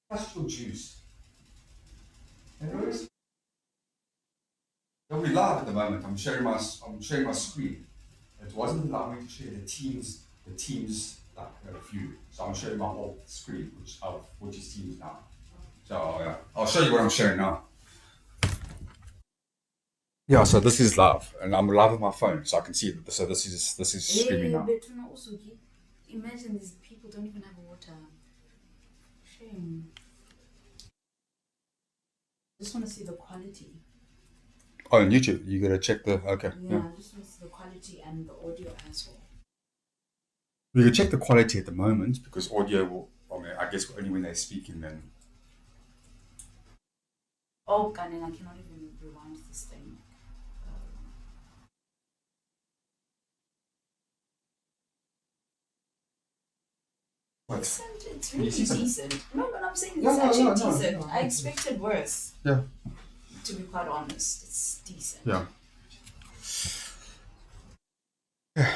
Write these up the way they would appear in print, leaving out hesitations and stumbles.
Castle juice. Anyways, we're live at the moment. I'm sharing my screen. It wasn't allowing me to share the teams like a few. So I'm sharing my whole screen, which is teams now. So yeah, I'll show you what I'm sharing now. Yeah, so this is live, and I'm live on my phone, so I can see that. So this is streaming now. But also, imagine these people don't even have water. Shame. I just want to see the quality. Oh, on YouTube, you gotta check the okay. Yeah, I just want to see the quality and the audio as well. You can check the quality at the moment because audio will. I mean, I guess only when they're speaking then. Oh, and then I cannot even rewind this thing. What? It's really decent. No, but I'm saying it's No, actually no, decent. no. I expected worse. Yeah. To be quite honest, it's decent. Yeah. Yeah.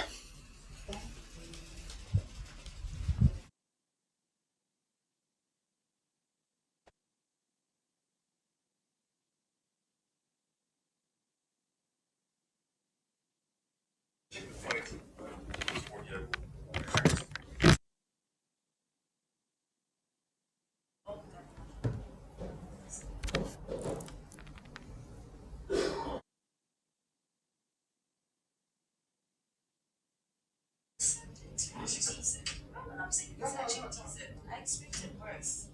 It's really decent. No, but I'm saying it's actually decent. I expected worse.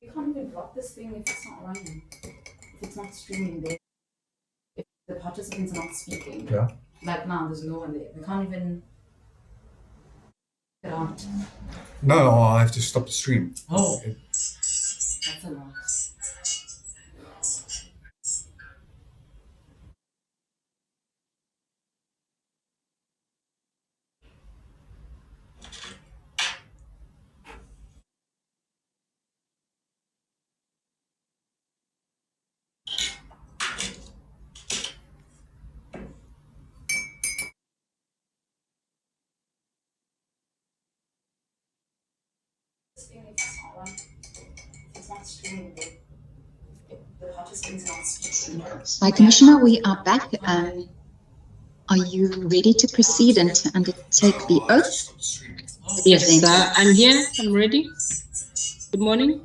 You can't even block this thing if it's not running. If it's not streaming there. If the participants are not speaking. Yeah. Like now, there's no one there. We can't even get out. No, I have to stop the stream. Oh. That's a lot. This thing, if it's not running. If it's not streaming there. If the participants are not speaking. Hi, Commissioner, we are back. Are you ready to proceed and to undertake the oath? Yes, I'm here. I'm ready. Good morning.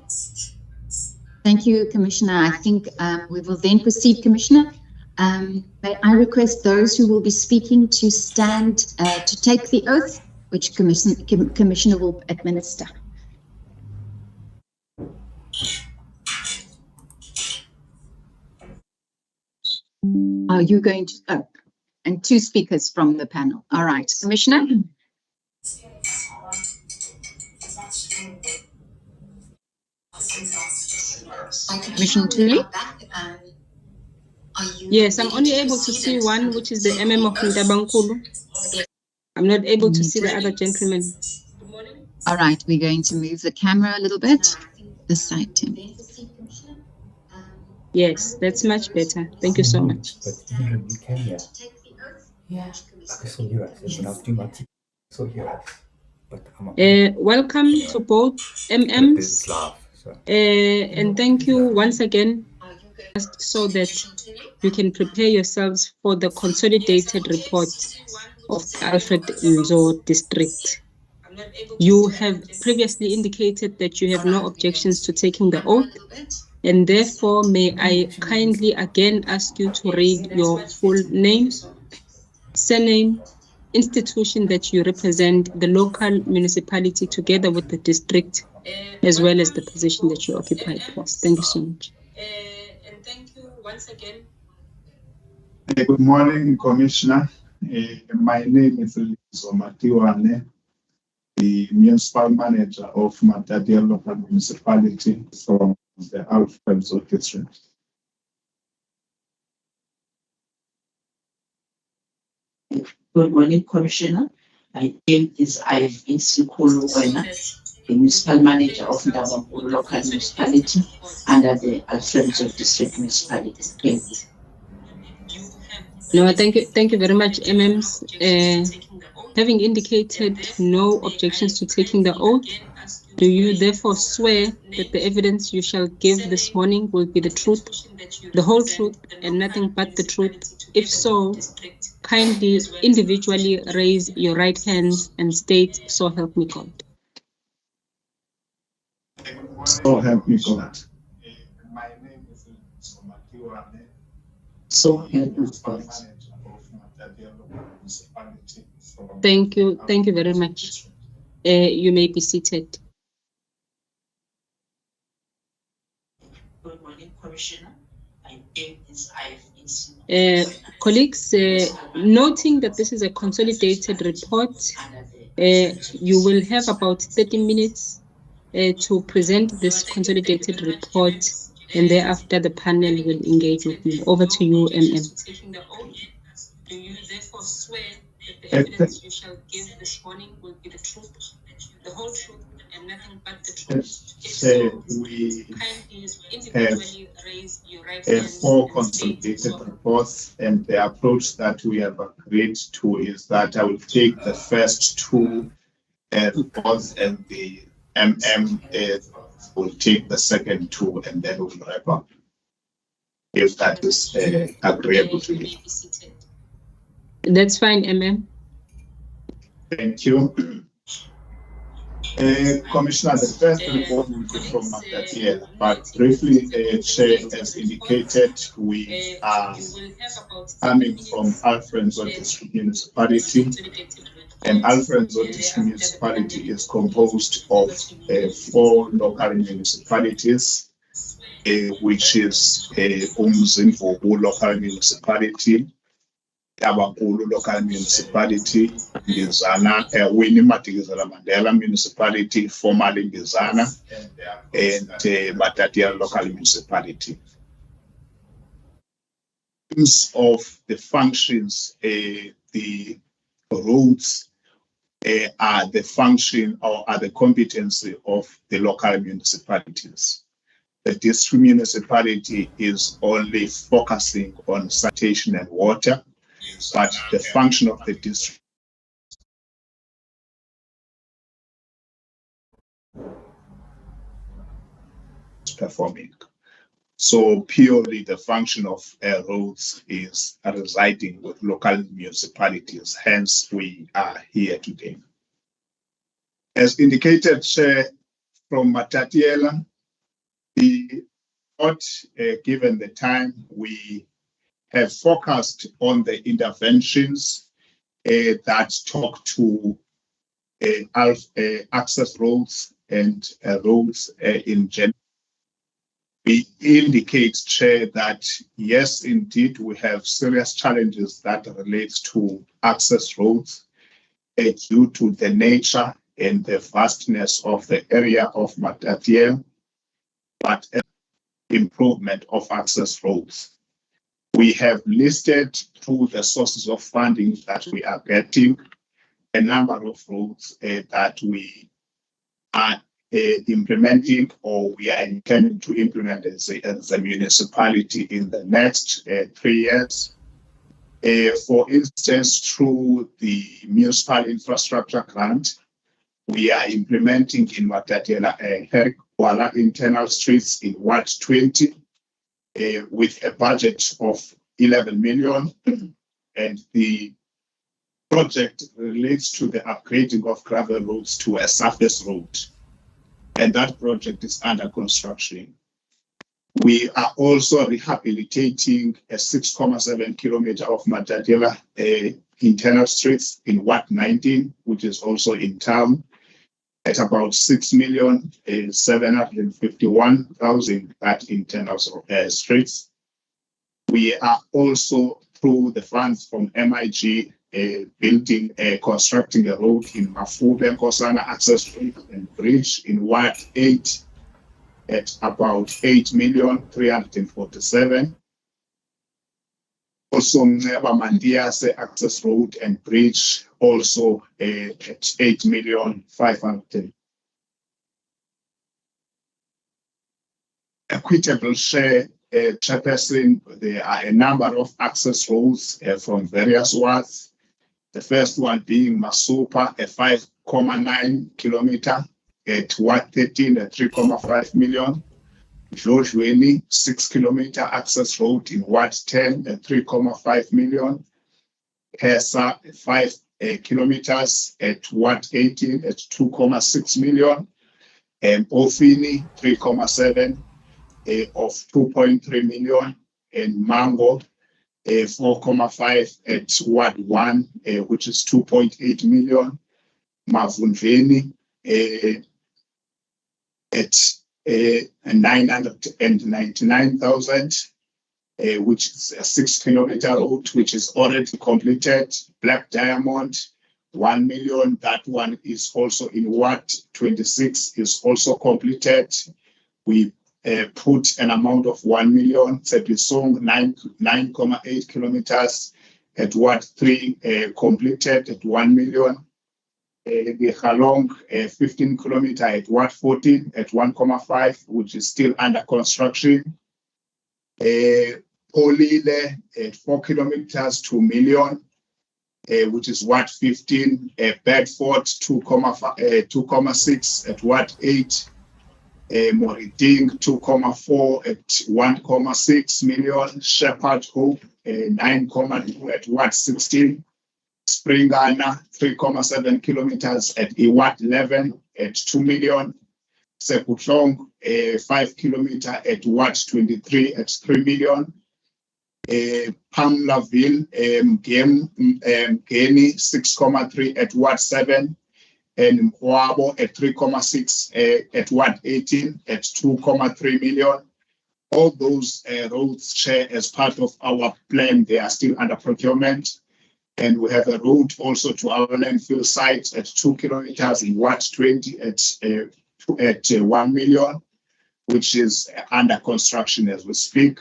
Thank you, Commissioner. I think we will then proceed, Commissioner. May I request those who will be speaking to stand to take the oath, which Commissioner will administer. Are you going to? Oh, and two speakers from the panel. All right, Commissioner. Commissioner Tuli? Yes, I'm only able to see one, which is the MM of Ntabankulu. I'm not able to see the other gentleman. All right, we're going to move the camera a little bit. This side, Tim. Yes, that's much better. Thank you so much. But even when you came here, Yeah. I saw your eyes. When I was doing my TV, I saw your eyes. But I'm Welcome to both MMs. And thank you once again, just so that you can prepare yourselves for the consolidated report of the Alfred Nzo district. You have previously indicated that you have no objections to taking the oath, and therefore may I kindly again ask you to read your full name, surname, institution that you represent, the local municipality together with the district, as well as the position that you occupy, please. Thank you so much. And thank you once again. Good morning, Commissioner. My name is Lizo Matiwane, the municipal manager of Matadele local municipality from the Alfred Nzo district. Good morning, Commissioner. My name is Ivy Sikulu Wena, the municipal manager of Ntabankulu local municipality under the Alfred Nzo district municipality. Thank you. No, thank you very much, MMs. Having indicated no objections to taking the oath, do you therefore swear that the evidence you shall give this morning will be the truth, the whole truth, and nothing but the truth? If so, kindly individually raise your right hands and state, "So help me God." So help me God. My name is Lizo Matiwane. So help me God. Thank you very much. You may be seated. Good morning, Commissioner. My name is Ivy. Colleagues, noting that this is a consolidated report, you will have about 30 minutes to present this consolidated report, and thereafter the panel will engage with you. Over to you, MM. Do you therefore swear that the evidence you shall give this morning will be the truth, the whole truth, and nothing but the truth? If so, we kindly individually raise your right have hand 4 and consolidated state, reports, and the approach that we have agreed to is that I will take the first 2 reports, and the MM will take the second 2, and then we'll wrap up, if that is agreeable to you. That's fine, MM. Thank you. Commissioner, the first report will be from Matadele, but briefly, Chair has indicated we are coming from Alfred Nzo district municipality, and Alfred Nzo district municipality is composed of 4 local municipalities, which is Umzimvubu local municipality, Ntabankulu local municipality, Ngizana, Winnie Madikizela Mandela municipality, formerly Ngizana, and Matadele local municipality. In terms of the functions, the roads are the function or are the competency of the local municipalities. The district municipality is only focusing on sanitation and water, but the function of the district is performing. So purely the function of roads is residing with local municipalities, hence we are here today. As indicated from Matadele, the report, given the time, we have focused on the interventions that talk to access roads and roads in general. We indicate, Chair, that yes, indeed, we have serious challenges that relate to access roads due to the nature and the vastness of the area of Matadele. but improvement of access roads. We have listed through the sources of funding that we are getting a number of roads that we are implementing or we are intending to implement as a municipality in the next 3 years. For instance, through the municipal infrastructure grant, we are implementing in Matatiela Kuala internal streets in Ward 20 with a budget of 11 million. And the project relates to the upgrading of gravel roads to a surface road. And that project is under construction. We are also rehabilitating a 6.7 kilometer of Matatiela internal streets in Ward 19, which is also in town, at about 6,751,000 that internal streets. We are also, through the funds from MIG, constructing a road in Mafube Nkosana access road and bridge in Ward 8 at about 8,347,000. Also, Mneba Mandiase access road and bridge also at 8,500,000. Equitable share chairperson, there are a number of access roads from various wards. The first one being Masupa, a 5.9 kilometer at Ward 13 at 3.5 million. Jojweni, 6 kilometer access road in Ward 10 at 3.5 million. Hesa, 5 kilometers at Ward 18 at 2.6 million. And Ofini, 3.7 of 2.3 million. And Mango, 4.5 at Ward 1, which is 2.8 million. Mavunveni at 999,000, which is a 6 kilometer road, which is already completed. Black Diamond, 1 million. That one is also in Ward 26, is also completed. We put an amount of 1 million. Sepisong, 9.8 kilometers at Ward 3, completed at 1 million. The Halong, 15 kilometer at Ward 14 at 1.5, which is still under construction. Polile at 4 kilometers, 2 million, which is Ward 15. Bedford, 2.6 at Ward 8. Moriting, 2.4 at 1.6 million. Shepherd Hope, 9.2 at Ward 16. Springana, 3.7 kilometers at Ward 11 at 2 million. Sekutlong, 5 kilometer at Ward 23 at 3 million. Pamlaville, Geni, 6.3 at Ward 7. And Mwabo at 3.6 at Ward 18 at 2.3 million. All those roads share as part of our plan. They are still under procurement. And we have a road also to our landfill site at 2 kilometers in Ward 20 at 1 million, which is under construction as we speak.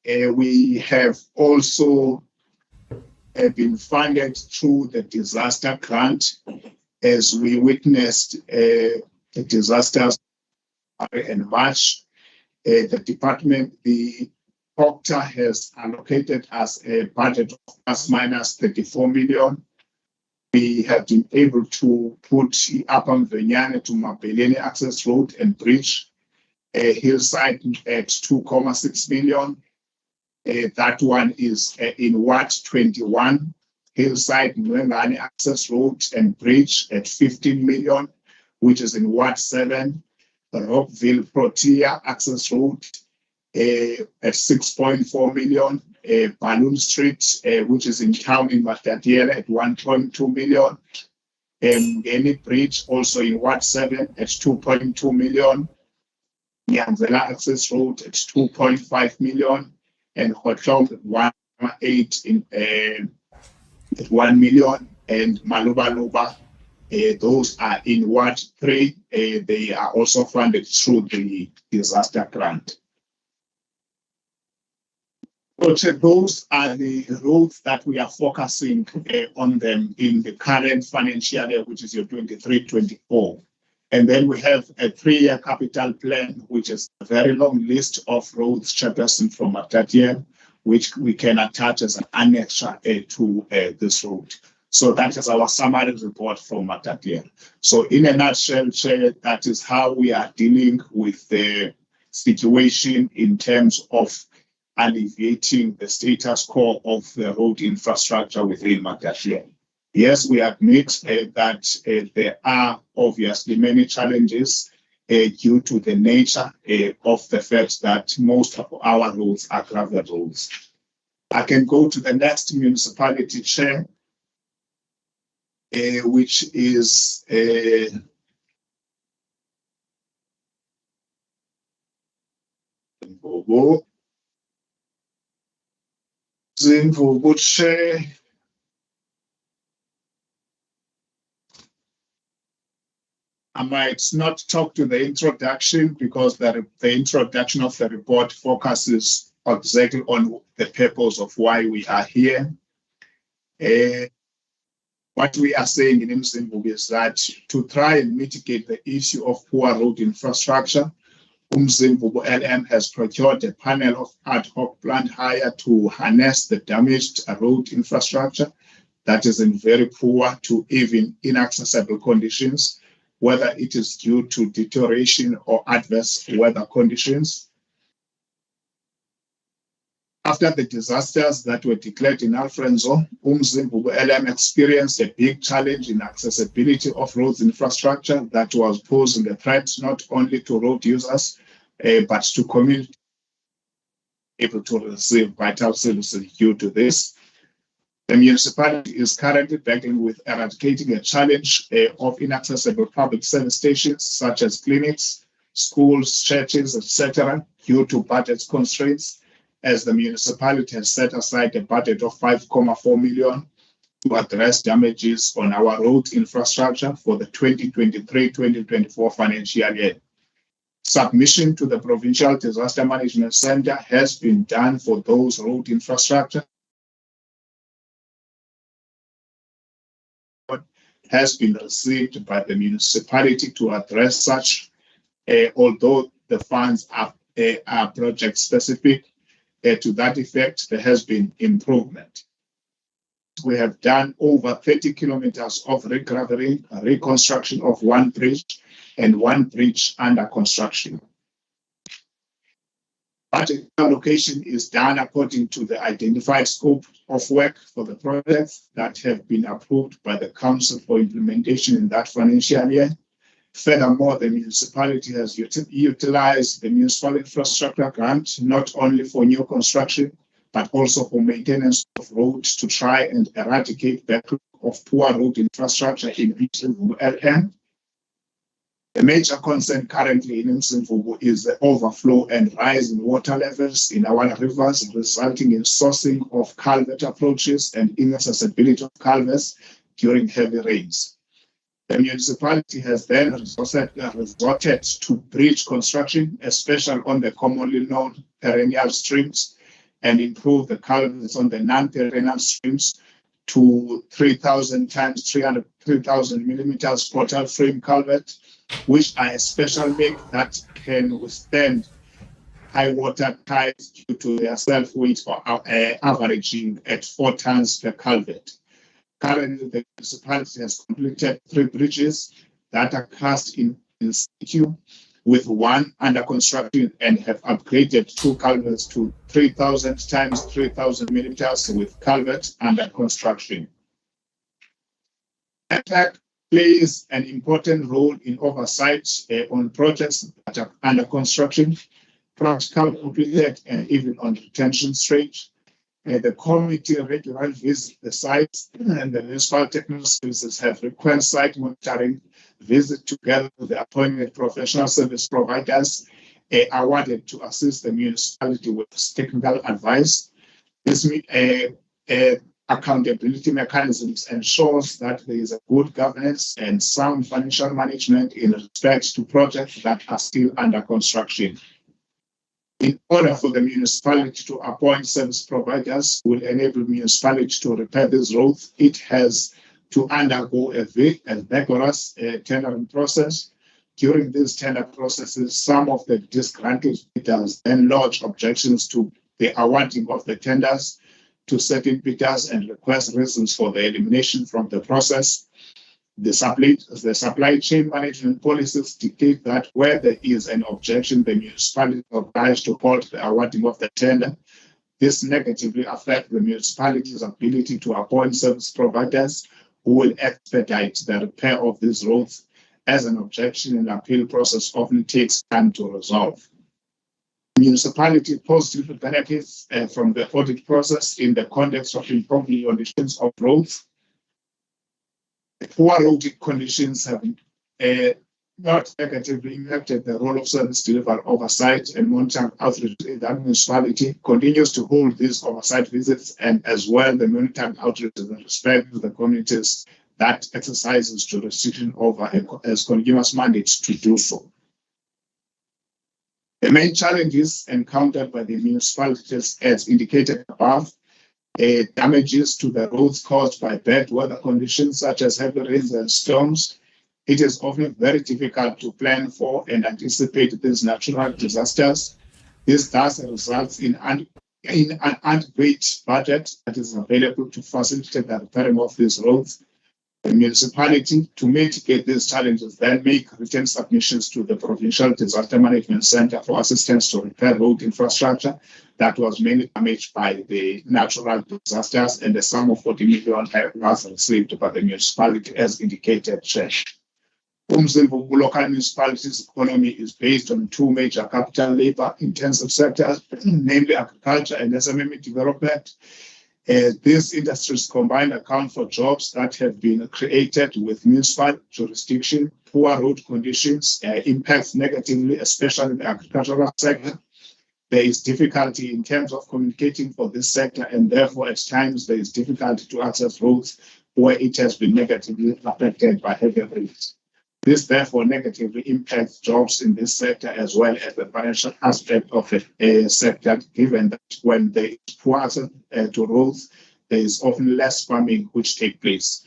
We have also been funded through the disaster grant as we witnessed the disasters in March. The department, the Proctor has allocated us a budget of plus minus 34 million. We have been able to put Upper Mvenyane to Mabeleni access road and bridge, hillside at 2.6 million. That one is in Ward 21, hillside Mwengane access road and bridge at 15 million, which is in Ward 7. Rockville Protea access road at 6.4 million. Balloon Street, which is in town in Matatiela at 1.2 million. Any bridge also in Ward 7 at 2.2 million. Nyanzela access road at 2.5 million. And Hotlong at 1.8 at 1 million. And Maluba Those are in Ward 3. They are also funded through the disaster grant. So those are the roads that we are focusing on them in the current financial year, which is your 23-24. And then we have a 3-year capital plan, which is a very long list of roads, Chairperson, from that year, which we can attach as an annex to this road. So that is our summary report from that year. So in a nutshell, Chair, that is how we are dealing with the situation in terms of alleviating the status quo of the road infrastructure within Matatia. Yes, we admit that there are obviously many challenges due to the nature of the fact that most of our roads are gravel roads. I can go to the next municipality, Chair, which is Zimvubu, Chair. I might not talk to the introduction because the introduction of the report focuses exactly on the purpose of why we are here. What we are saying in Mzimvubu is that to try and mitigate the issue of poor road infrastructure, Mzimvubu LM has procured a panel of ad hoc plant hire to harness the damaged road infrastructure that is in very poor to even inaccessible conditions, whether it is due to deterioration or adverse weather conditions. After the disasters that were declared in Alfrenzo, Mzimvubu LM experienced a big challenge in accessibility of roads infrastructure that was posing a threat not only to road users, but to community able to receive vital services due to this. The municipality is currently battling with eradicating a challenge of inaccessible public service stations such as clinics, schools, churches, etc., due to budget constraints, as the municipality has set aside a budget of 5.4 million to address damages on our road infrastructure for the 2023-2024 financial year. Submission to the Provincial Disaster Management Center has been done for those road infrastructure has been received by the municipality to address such, although the funds are project specific. To that effect, there has been improvement. We have done over 30 kilometers of regraveling, reconstruction of one bridge and one bridge under construction. Budget allocation is done according to the identified scope of work for the projects that have been approved by the Council for implementation in that financial year. Furthermore, the municipality has utilized the municipal infrastructure grant not only for new construction, but also for maintenance of roads to try and eradicate backlog of poor road infrastructure in Mzimvubu LM. The major concern currently in Mzimvubu is the overflow and rise in water levels in our rivers, resulting in sourcing of culvert approaches and inaccessibility of culverts during heavy rains. The municipality has then resorted to bridge construction, especially on the commonly known perennial streams, and improve the culverts on the non-perennial streams to 3,000 times 3,000 millimeters portal frame culvert, which are a special make that can withstand high water tides due to their self-weight or averaging at 4 tons per culvert. Currently, the municipality has completed 3 bridges that are cast in situ, with 1 under construction, and have upgraded 2 culverts to 3,000 times 3,000 millimeters with culverts under construction. APAC plays an important role in oversight on projects that are under construction, practical completed, and even on retention stage. The committee regularly visits the sites, and the municipal technical services have required site monitoring visit together with the appointed professional service providers awarded to assist the municipality with technical advice. This accountability mechanisms ensures that there is a good governance and sound financial management in respect to projects that are still under construction. In order for the municipality to appoint service providers who will enable municipality to repair these roads, it has to undergo a vigorous tendering process. During these tender processes, some of the disgruntled bidders then lodge objections to the awarding of the tenders to certain bidders and request reasons for the elimination from the process. The supply chain management policies dictate that where there is an objection, the municipality is obliged to halt the awarding of the tender. This negatively affects the municipality's ability to appoint service providers who will expedite the repair of these roads, as an objection and appeal process often takes time to resolve. Municipality positive benefits from the audit process in the context of improving conditions of roads. Poor road conditions have not negatively impacted the role of service delivery oversight and monitoring outreach. The municipality continues to hold these oversight visits and as well the monitoring outreach in respect to the communities that exercises jurisdiction over as continuous mandates to do so. The main challenges encountered by the municipalities, as indicated above, damages to the roads caused by bad weather conditions such as heavy rains and storms. It is often very difficult to plan for and anticipate these natural disasters. This thus results in an adequate budget that is available to facilitate the repairing of these roads. The municipality, to mitigate these challenges, then make written submissions to the Provincial Disaster Management Center for assistance to repair road infrastructure that was mainly damaged by the natural disasters, and the sum of 40 million was received by the municipality as indicated. Umzimvubu local municipalities' economy is based on two major capital labor-intensive sectors, namely agriculture and SME development. These industries combined account for jobs that have been created with municipal jurisdiction. Poor road conditions impacts negatively, especially the agricultural sector. There is difficulty in terms of communicating for this sector, and therefore at times there is difficulty to access roads where it has been negatively affected by heavy rains. This therefore negatively impacts jobs in this sector as well as the financial aspect of a sector, given that when there is poor access to roads, there is often less farming which takes place.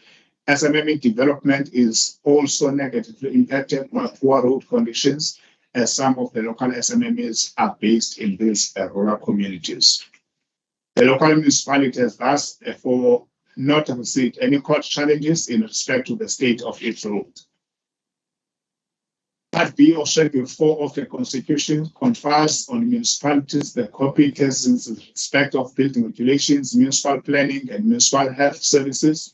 SME development is also negatively impacted by poor road conditions, as some of the local SMEs are based in these rural communities. The local municipality has thus therefore not received any court challenges in respect to the state of its road. Part B of Schedule 4 of the Constitution confers on municipalities the competences in respect of building regulations, municipal planning, and municipal health services.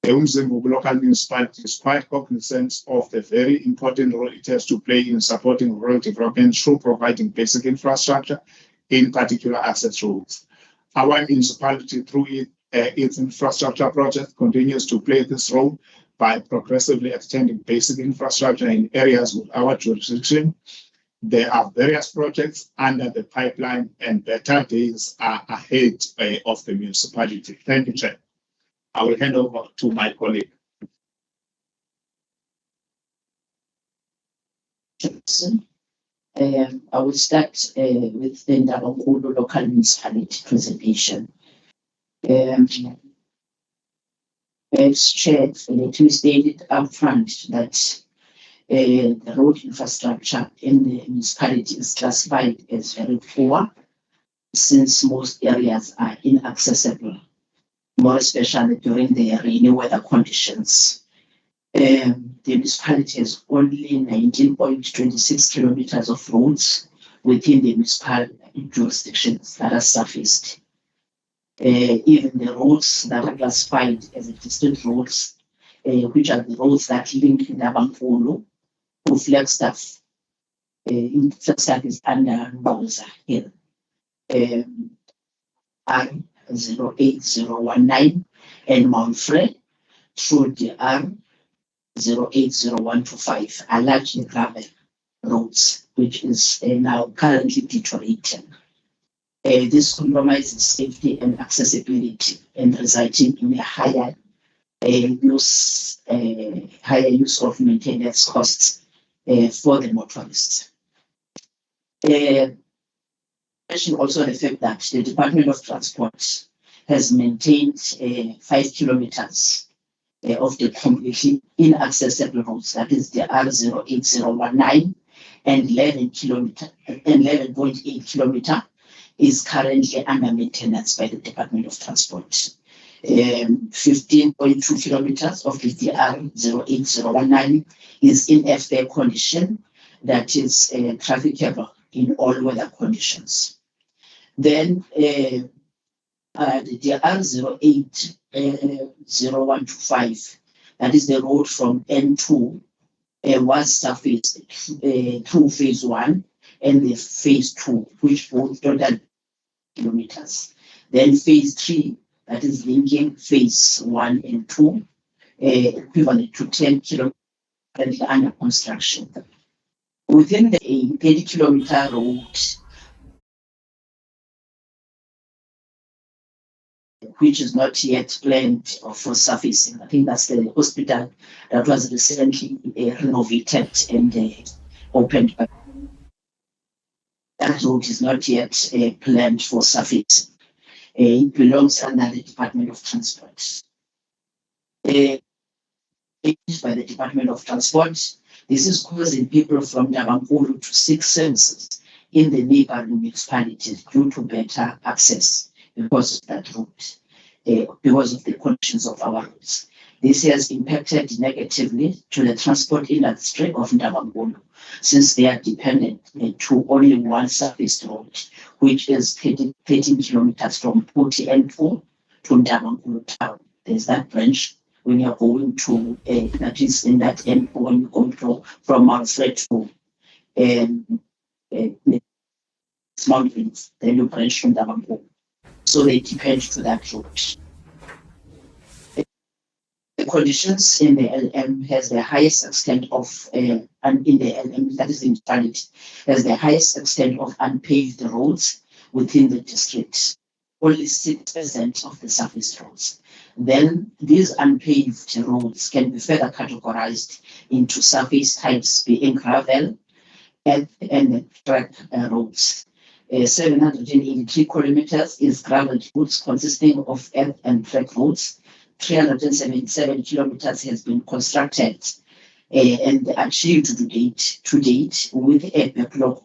The Umzimvubu local municipality is quite cognizant of the very important role it has to play in supporting rural development through providing basic infrastructure, in particular access roads. Our municipality, through its infrastructure project, continues to play this role by progressively extending basic infrastructure in areas with our jurisdiction. There are various projects under the pipeline and better days are ahead of the municipality. Thank you, Chair. I will hand over to my colleague. I will start with the Ndabankulu local municipality presentation. As Chair, let me state it upfront that the road infrastructure in the municipality is classified as very poor, since most areas are inaccessible, more especially during the rainy weather conditions. The municipality has only 19.26 kilometers of roads within the municipal jurisdictions that are surfaced. Even the roads that are classified as distant roads, which are the roads that link Ndabankulu to Flagstaff. Flagstaff is under Mboza Hill. R08019 and Mount Fred through the R080125 are largely gravel roads, which is now currently deteriorating. This compromises safety and accessibility and resulting in a higher use of maintenance costs for the motorists. Mention also the fact that the Department of Transport has maintained 5 kilometers of the completely inaccessible roads, that is the R08019, and 11.8 kilometer is currently under maintenance by the Department of Transport. 15.2 kilometers of the DR08019 is in a fair condition, that is trafficable in all weather conditions. Then the DR08025, that is the road from N2, was surfaced through phase 1 and the phase 2, which both total kilometers. Then phase 3, that is linking phase 1 and 2, equivalent to 10 kilometers under construction. Within the 30 kilometer road, which is not yet planned for surfacing, I think that's the hospital that was recently renovated and opened. That road is not yet planned for surfacing. It belongs under the Department of Transport. By the Department of Transport, this is causing people from Ndabamkulu to seek services in the neighboring municipalities due to better access because of that route, because of the conditions of our roads. This has impacted negatively to the transport industry of Ndabamkulu, since they are dependent to only one surface road, which is 13 kilometers from Poti N4 to Ndabamkulu town. There's that branch when you're going to, that is in that N4, when you're going to, from Alfred to mountains, then you branch from Ndabamkulu. So they depend to that route. The conditions in the LM has the highest extent of, and in the LM, that is in municipality, has the highest extent of unpaved roads within the district. Only 6% of the surface roads. Then these unpaved roads can be further categorized into surface types being gravel and track roads. 783 kilometers is gravel roads consisting of earth and track roads. 377 kilometers has been constructed and achieved to date with a backlog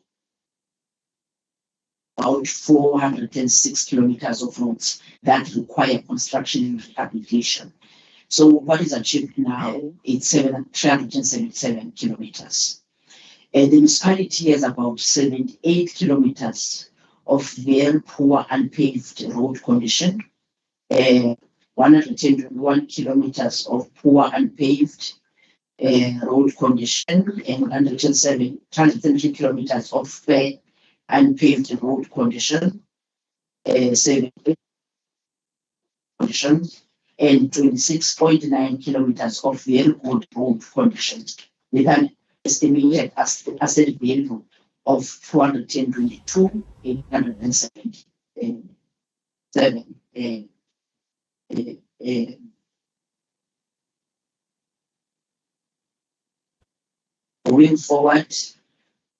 about 406 kilometers of roads that require construction and rehabilitation. So what is achieved now is 377 kilometers. The municipality has about 78 kilometers of very poor unpaved road condition, 121 kilometers of poor unpaved road condition, and 103 kilometers of fair unpaved road condition, and 26.9 kilometers of very good road conditions, with an estimated asset value of 422,877. Going forward,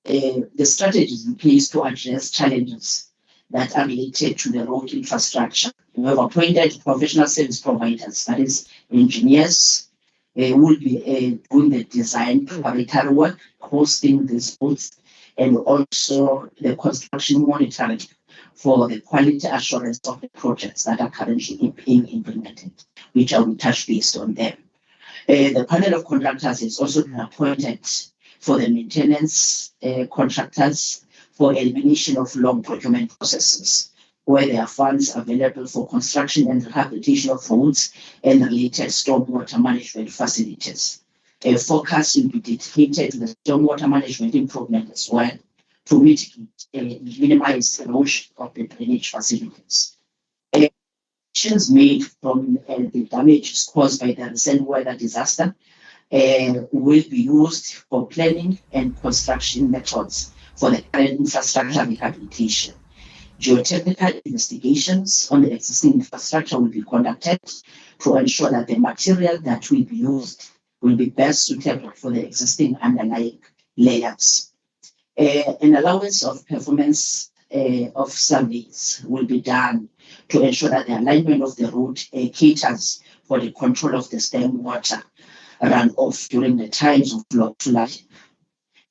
the strategy is in place to address challenges that are related to the road infrastructure. We have appointed professional service providers, that is engineers, will be doing the design preparatory work, hosting these roads, and also the construction monitoring for the quality assurance of the projects that are currently being implemented, which I will touch based on them. The panel of contractors is also been appointed for the maintenance contractors for elimination of long procurement processes, where there are funds available for construction and rehabilitation of roads and related stormwater management facilities. A focus will be dedicated to the stormwater management improvement as well, to mitigate and minimize erosion of the drainage facilities. Actions made from the damages caused by the recent weather disaster will be used for planning and construction methods for the current infrastructure rehabilitation. Geotechnical investigations on the existing infrastructure will be conducted to ensure that the material that will be used will be best suitable for the existing underlying layers. An allowance of performance of surveys will be done to ensure that the alignment of the road caters for the control of the stormwater runoff during the times of low flood.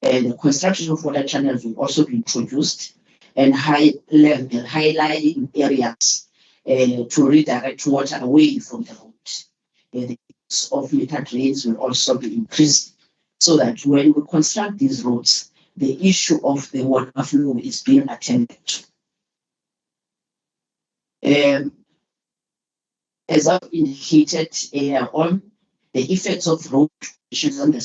The construction of water channels will also be introduced, and high-lying areas to redirect water away from the road. The use of meter drains will also be increased so that when we construct these roads, the issue of the water flow is being attended to. As I've indicated earlier on, the effects of road conditions on the